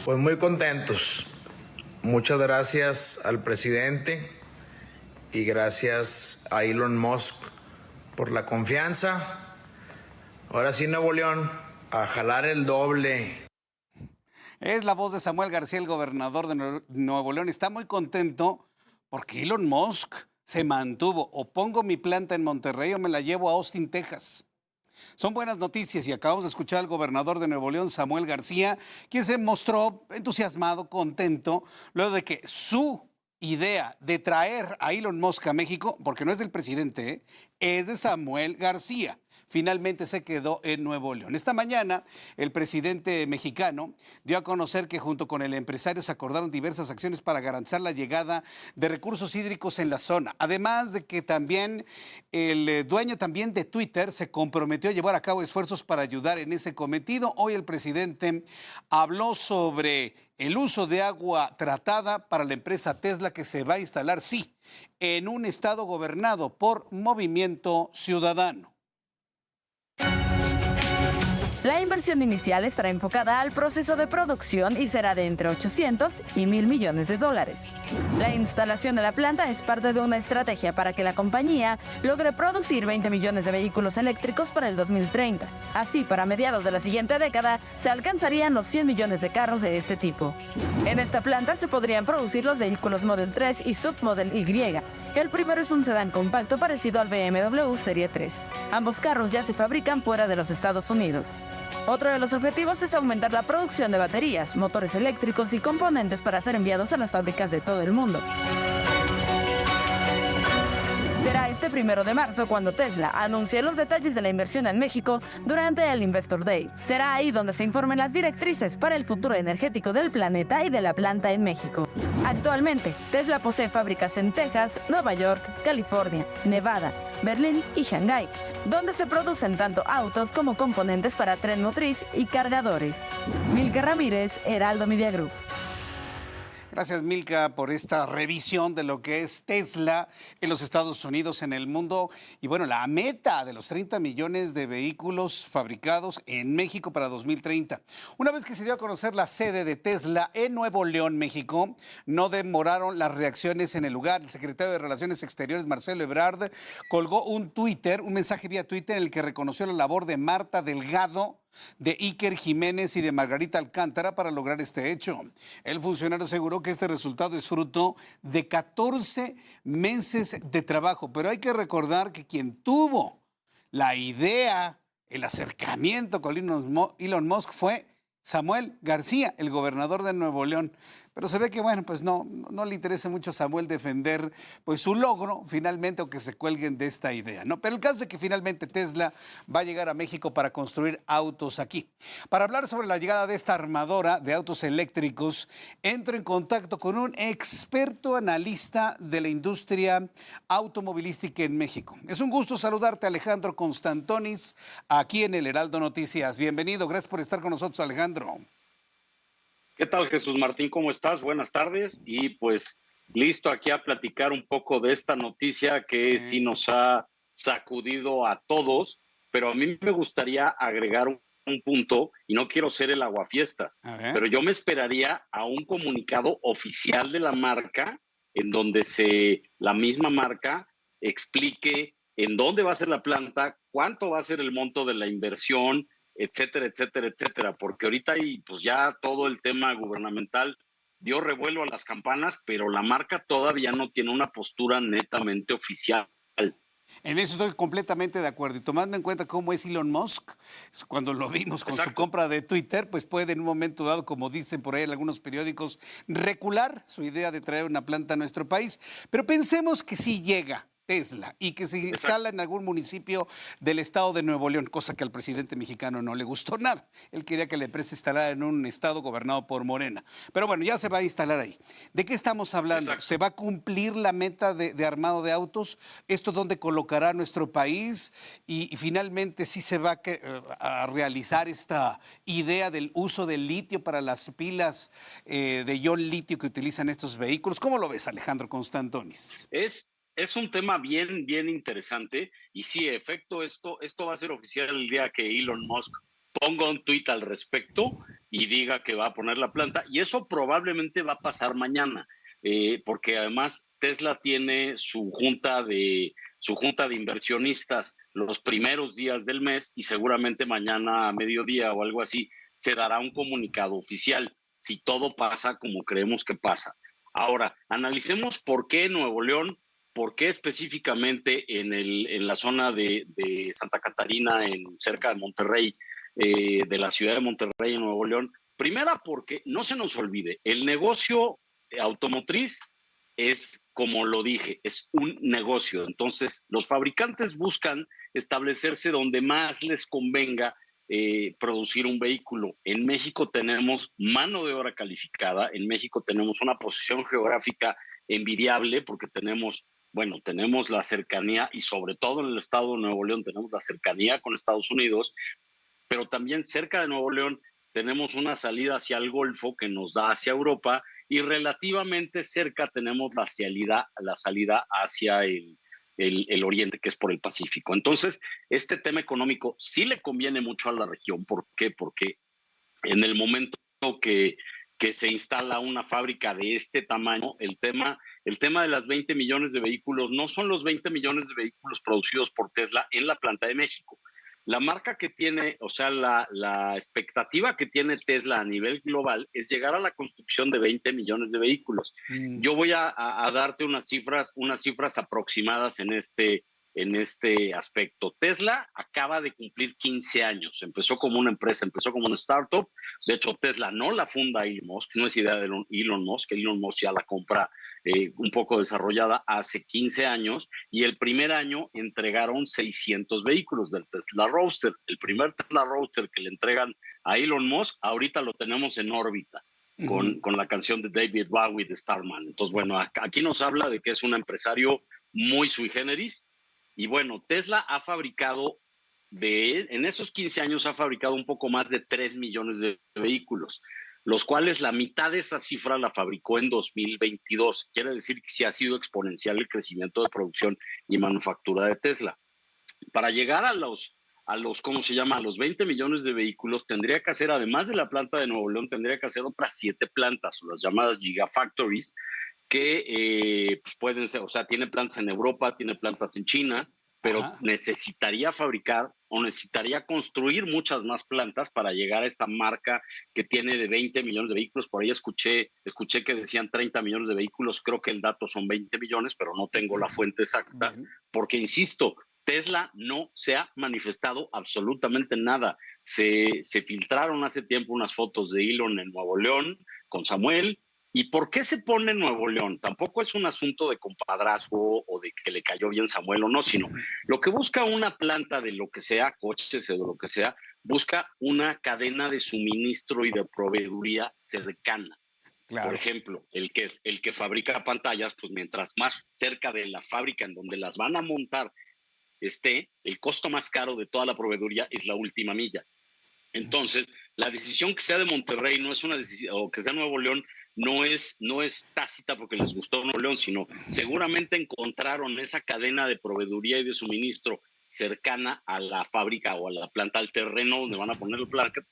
Pues muy contentos. Muchas gracias al presidente y gracias a Elon Musk por la confianza. Ahora sí, Nuevo León, a jalar el doble. Es la voz de Samuel García, el gobernador de Nuevo León. Está muy contento porque Elon Musk se mantuvo. O pongo mi planta en Monterrey o me la llevo a Austin, Texas. Son buenas noticias y acabamos de escuchar al gobernador de Nuevo León, Samuel García, quien se mostró entusiasmado, contento, luego de que su idea de traer a Elon Musk a México, porque no es del presidente, es de Samuel García. Finalmente se quedó en Nuevo León. Esta mañana, el presidente mexicano dio a conocer que junto con el empresario se acordaron diversas acciones para garantizar la llegada de recursos hídricos en la zona. Además de que también el dueño también de Twitter se comprometió a llevar a cabo esfuerzos para ayudar en ese cometido. Hoy el presidente habló sobre el uso de agua tratada para la empresa Tesla que se va a instalar, sí, en un estado gobernado por Movimiento Ciudadano. La inversión inicial estará enfocada al proceso de producción y será de entre 800 y 1.000 millones de dólares. La instalación de la planta es parte de una estrategia para que la compañía logre producir 20 millones de vehículos eléctricos para el 2030. Así, para mediados de la siguiente década, se alcanzarían los 100 millones de carros de este tipo. En esta planta se podrían producir los vehículos Model 3 y Submodel Y. El primero es un sedán compacto parecido al BMW Serie 3. Ambos carros ya se fabrican fuera de los Estados Unidos. Otro de los objetivos es aumentar la producción de baterías, motores eléctricos y componentes para ser enviados a las fábricas de todo el mundo. Será este 1 de marzo cuando Tesla anuncie los detalles de la inversión en México durante el Investor Day. Será ahí donde se informen las directrices para el futuro energético del planeta y de la planta en México. Actualmente, Tesla posee fábricas en Texas, Nueva York, California, Nevada, Berlín y Shanghái, donde se producen tanto autos como componentes para tren motriz y cargadores. Milka Ramírez, Heraldo Media Group. Gracias, Milka, por esta revisión de lo que es Tesla en los Estados Unidos, en el mundo. Y bueno, la meta de los 30 millones de vehículos fabricados en México para 2030. Una vez que se dio a conocer la sede de Tesla en Nuevo León, México, no demoraron las reacciones en el lugar. El secretario de Relaciones Exteriores, Marcelo Ebrard, colgó un mensaje vía Twitter en el que reconoció la labor de Marta Delgado, de Iker Jiménez y de Margarita Alcántara para lograr este hecho. El funcionario aseguró que este resultado es fruto de 14 meses de trabajo, pero hay que recordar que quien tuvo la idea, el acercamiento con Elon Musk fue Samuel García, el gobernador de Nuevo León. Pero se ve que, bueno, pues no le interesa mucho a Samuel defender pues su logro finalmente o que se cuelguen de esta idea, ¿no? Pero el caso es que finalmente Tesla va a llegar a México para construir autos aquí. Para hablar sobre la llegada de esta armadora de autos eléctricos, entro en contacto con un experto analista de la industria automovilística en México. Es un gusto saludarte, Alejandro Constantonis, aquí en el Heraldo Noticias. Bienvenido, gracias por estar con nosotros, Alejandro. ¿Qué tal, Jesús Martín? ¿Cómo estás? Buenas tardes. Y pues listo aquí a platicar un poco de esta noticia que sí nos ha sacudido a todos, pero a mí me gustaría agregar un punto, y no quiero ser el aguafiestas, pero yo me esperaría a un comunicado oficial de la marca en donde la misma marca explique en dónde va a ser la planta, cuánto va a ser el monto de la inversión, etcétera, etcétera, etcétera, porque ahorita hay pues ya todo el tema gubernamental dio revuelo a las campanas, pero la marca todavía no tiene una postura netamente oficial. En eso estoy completamente de acuerdo. Y tomando en cuenta cómo es Elon Musk, cuando lo vimos con su compra de Twitter, pues puede en un momento dado, como dicen por ahí en algunos periódicos, recular su idea de traer una planta a nuestro país. Pero pensemos que sí llega Tesla y que se instala en algún municipio del estado de Nuevo León, cosa que al presidente mexicano no le gustó nada. Él quería que la empresa instalara en un estado gobernado por Morena. Pero bueno, ya se va a instalar ahí. ¿De qué estamos hablando? Exacto. ¿Se va a cumplir la meta de armado de autos? ¿Esto dónde colocará nuestro país? Y finalmente sí se va a realizar esta idea del uso del litio para las pilas de ion litio que utilizan estos vehículos. ¿Cómo lo ves, Alejandro Constantonis? Es un tema bien interesante y sí, en efecto, esto va a ser oficial el día que Elon Musk ponga un tuit al respecto y diga que va a poner la planta, y eso probablemente va a pasar mañana, porque además Tesla tiene su junta de inversionistas los primeros días del mes y seguramente mañana a mediodía o algo así se dará un comunicado oficial si todo pasa como creemos que pasa. Ahora, analicemos por qué Nuevo León, por qué específicamente en la zona de Santa Catarina, cerca de Monterrey, de la ciudad de Monterrey en Nuevo León. Primera, porque no se nos olvide, el negocio automotriz es, como lo dije, es un negocio. Entonces, los fabricantes buscan establecerse donde más les convenga producir un vehículo. En México tenemos mano de obra calificada, en México tenemos una posición geográfica envidiable porque tenemos la cercanía y sobre todo en el estado de Nuevo León tenemos la cercanía con Estados Unidos, pero también cerca de Nuevo León tenemos una salida hacia el Golfo que nos da hacia Europa y relativamente cerca tenemos la salida hacia el Oriente, que es por el Pacífico. Entonces, este tema económico sí le conviene mucho a la región. ¿Por qué? Porque en el momento que se instala una fábrica de este tamaño, el tema de las 20 millones de vehículos no son los 20 millones de vehículos producidos por Tesla en la planta de México. La marca que tiene, o sea, la expectativa que tiene Tesla a nivel global es llegar a la construcción de 20 millones de vehículos. Yo voy a darte unas cifras aproximadas en este aspecto. Tesla acaba de cumplir 15 años. Empezó como una empresa, empezó como una startup. De hecho, Tesla no la funda Elon Musk, no es idea de Elon Musk. Elon Musk ya la compra un poco desarrollada hace 15 años y el primer año entregaron 600 vehículos del Tesla Roadster. El primer Tesla Roadster que le entregan a Elon Musk, ahorita lo tenemos en órbita. Con la canción de David Bowie de Starman. Entonces, bueno, aquí nos habla de que es un empresario muy sui generis. Y bueno, Tesla ha fabricado, en esos 15 años ha fabricado un poco más de 3 millones de vehículos, los cuales la mitad de esa cifra la fabricó en 2022. Quiere decir que sí ha sido exponencial el crecimiento de producción y manufactura de Tesla. Para llegar a los ¿cómo se llama? A los 20 millones de vehículos, tendría que hacer, además de la planta de Nuevo León, tendría que hacer otras 7 plantas, las llamadas Gigafactories, que pues pueden ser, o sea, tiene plantas en Europa, tiene plantas en China, pero necesitaría fabricar o necesitaría construir muchas más plantas para llegar a esta marca que tiene de 20 millones de vehículos. Por ahí escuché que decían 30 millones de vehículos, creo que el dato son 20 millones, pero no tengo la fuente exacta, porque insisto, Tesla no se ha manifestado absolutamente nada. Se filtraron hace tiempo unas fotos de Elon en Nuevo León con Samuel. ¿Y por qué se pone Nuevo León? Tampoco es un asunto de compadrazgo o de que le cayó bien Samuel o no, sino lo que busca una planta de lo que sea, coches o de lo que sea, busca una cadena de suministro y de proveeduría cercana. Claro. Por ejemplo, el que fabrica pantallas, pues mientras más cerca de la fábrica en donde las van a montar el costo más caro de toda la proveeduría es la última milla. Entonces, la decisión que sea de Monterrey no es una decisión, o que sea Nuevo León, no es tácita porque les gustó Nuevo León, sino seguramente encontraron esa cadena de proveeduría y de suministro cercana a la fábrica o a la planta, al terreno donde van a poner el placa,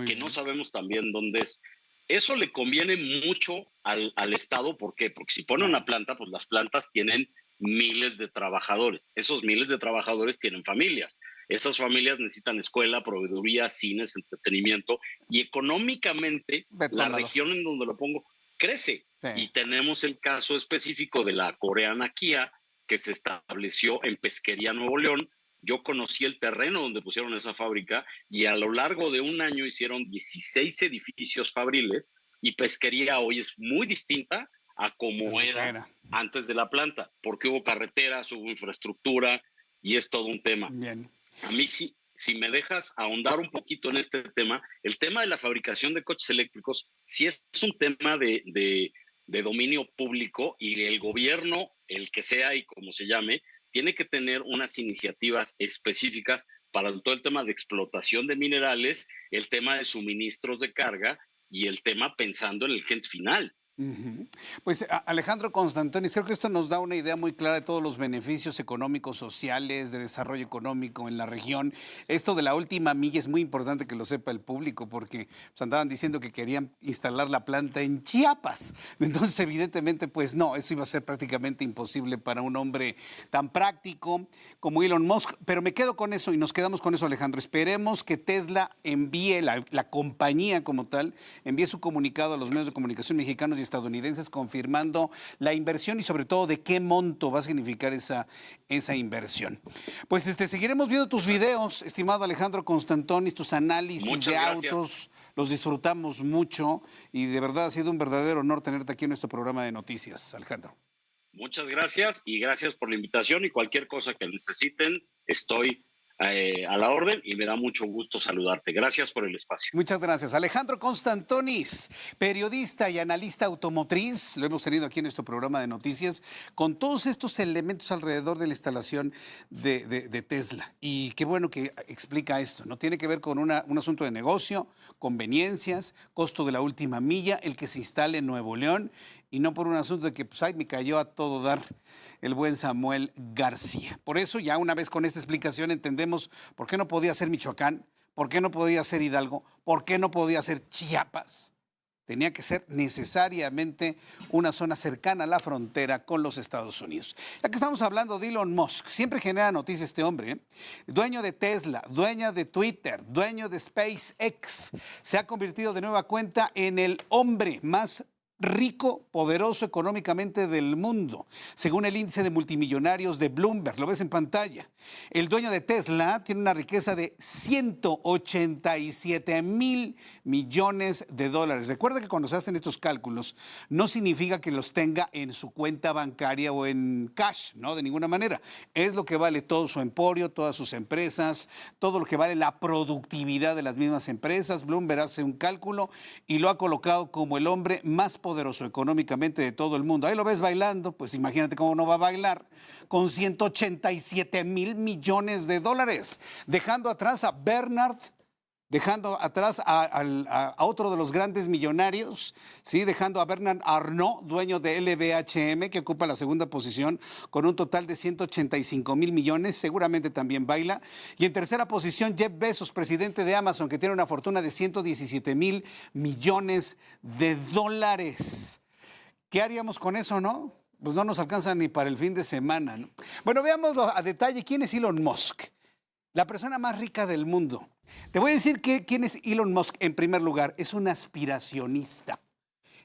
que no sabemos también dónde es. Eso le conviene mucho al Estado. ¿Por qué? Porque si pone una planta, pues las plantas tienen miles de trabajadores. Esos miles de trabajadores tienen familias. Esas familias necesitan escuela, proveeduría, cines, entretenimiento, y económicamente la región en donde lo pongo crece. Sí. Y tenemos el caso específico de la coreana Kia, que se estableció en Pesquería, Nuevo León. Yo conocí el terreno donde pusieron esa fábrica y a lo largo de un año hicieron 16 edificios fabriles, y Pesquería hoy es muy distinta a como era antes de la planta, porque hubo carreteras, hubo infraestructura y es todo un tema. Bien. A mí sí, si me dejas ahondar un poquito en este tema, el tema de la fabricación de coches eléctricos sí es un tema de dominio público, y el gobierno, el que sea y como se llame, tiene que tener unas iniciativas específicas para todo el tema de explotación de minerales, el tema de suministros de carga y el tema pensando en el cliente final. Ujú. Pues Alejandro Constantonis, creo que esto nos da una idea muy clara de todos los beneficios económicos, sociales, de desarrollo económico en la región. Esto de la última milla es muy importante que lo sepa el público porque pues, andaban diciendo que querían instalar la planta en Chiapas. Entonces, evidentemente, pues no, eso iba a ser prácticamente imposible para un hombre tan práctico como Elon Musk. Pero me quedo con eso y nos quedamos con eso, Alejandro. Esperemos que Tesla envíe, la compañía como tal, envíe su comunicado a los medios de comunicación mexicanos y estadounidenses confirmando la inversión y sobre todo de qué monto va a significar esa inversión. Pues seguiremos viendo tus videos, estimado Alejandro Constantonis, tus análisis Muchas de gracias. autos, los disfrutamos mucho y de verdad ha sido un verdadero honor tenerte aquí en nuestro programa de noticias, Alejandro. Muchas gracias y gracias por la invitación y cualquier cosa que necesiten, estoy a la orden y me da mucho gusto saludarte. Gracias por el espacio. Muchas gracias. Alejandro Constantonis, periodista y analista automotriz, lo hemos tenido aquí en nuestro programa de noticias, con todos estos elementos alrededor de la instalación de Tesla. Y qué bueno que explica esto, ¿no? Tiene que ver con un asunto de negocio, conveniencias, costo de la última milla, el que se instale en Nuevo León, y no por un asunto de que, pues, ay, me cayó a todo dar el buen Samuel García. Por eso, ya una vez con esta explicación entendemos por qué no podía ser Michoacán, por qué no podía ser Hidalgo, por qué no podía ser Chiapas. Tenía que ser necesariamente una zona cercana a la frontera con los Estados Unidos. Ya que estamos hablando de Elon Musk, siempre genera noticias este hombre, ¿eh? Dueño de Tesla, dueño de Twitter, dueño de SpaceX, se ha convertido de nueva cuenta en el hombre más rico, poderoso económicamente del mundo, según el índice de multimillonarios de Bloomberg. Lo ves en pantalla. El dueño de Tesla tiene una riqueza de 187,000 millones de dólares. Recuerda que cuando se hacen estos cálculos, no significa que los tenga en su cuenta bancaria o en cash, ¿no? De ninguna manera. Es lo que vale todo su emporio, todas sus empresas, todo lo que vale la productividad de las mismas empresas. Bloomberg hace un cálculo y lo ha colocado como el hombre más poderoso económicamente de todo el mundo. Ahí lo ves bailando, pues imagínate cómo no va a bailar, con 187,000 millones de dólares, dejando atrás a Bernard, dejando atrás a otro de los grandes millonarios, ¿sí? Dejando a Bernard Arnault, dueño de LVHM, que ocupa la segunda posición con un total de 185,000 millones, seguramente también baila. Y en tercera posición, Jeff Bezos, presidente de Amazon, que tiene una fortuna de 117,000 millones de dólares. ¿Qué haríamos con eso, no? Pues no nos alcanza ni para el fin de semana, ¿no? Bueno, veámoslo a detalle. ¿Quién es Elon Musk? La persona más rica del mundo. Te voy a decir quién es Elon Musk en primer lugar. Es un aspiracionista.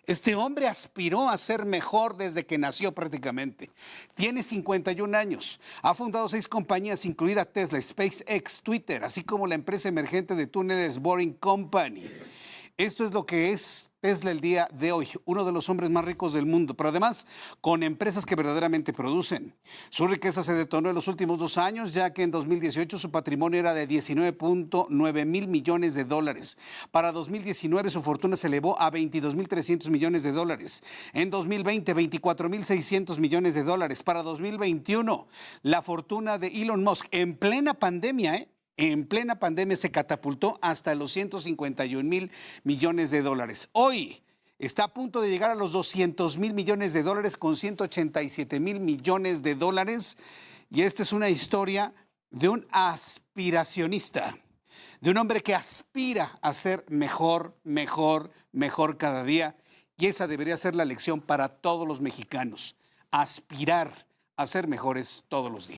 Este hombre aspiró a ser mejor desde que nació prácticamente. Tiene 51 años. Ha fundado 6 compañías, incluida Tesla, SpaceX, Twitter, así como la empresa emergente de túneles Boring Company. Esto es lo que es Tesla el día de hoy, uno de los hombres más ricos del mundo, pero además con empresas que verdaderamente producen. Su riqueza se detonó en los últimos 2 años, ya que en 2018 su patrimonio era de 19,9 mil millones de dólares. Para 2019 su fortuna se elevó a 22,300 millones de dólares. En 2020, 24,600 millones de dólares. Para 2021, la fortuna de Elon Musk en plena pandemia, en plena pandemia se catapultó hasta los 151,000 millones de dólares. Hoy está a punto de llegar a los 200,000 millones de dólares con 187,000 millones de dólares. Y esta es una historia de un aspiracionista, de un hombre que aspira a ser mejor, mejor, mejor cada día. Y esa debería ser la lección para todos los mexicanos, aspirar a ser mejores todos los días.